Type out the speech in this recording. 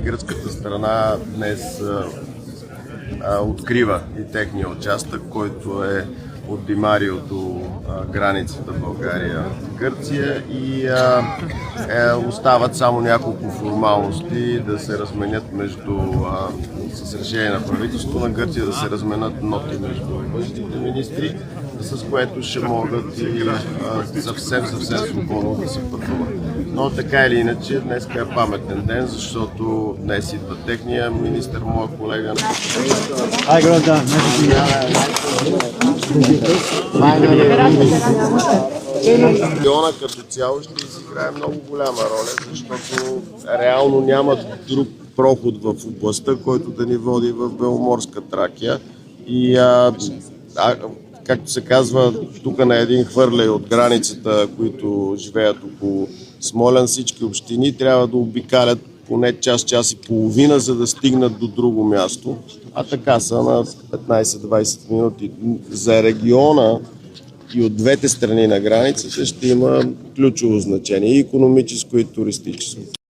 гръцката страна днес открива и техния участък, който е от Димарио до границата България-Гърция и остават само няколко формалности да се разменят с решение на правителството на Гърция, да се разменят ноти между външните министри, с което ще могат и съвсем свободно да се пътуват. Но така или иначе, днес е паметен ден, защото днес идва техния министър, моя колега. Региона като цяло ще изиграе много голяма роля, защото реално няма друг проход в областта, който да ни води в Беломорска Тракия. И както се казва, тук на един хвърляй от границата, които живеят около Смолян, всички общини трябва да обикалят поне час и половина, за да стигнат до друго място. А така са на 15-20 минути. За региона и от двете страни на границата ще има ключово значение, и икономическо, и туристическо.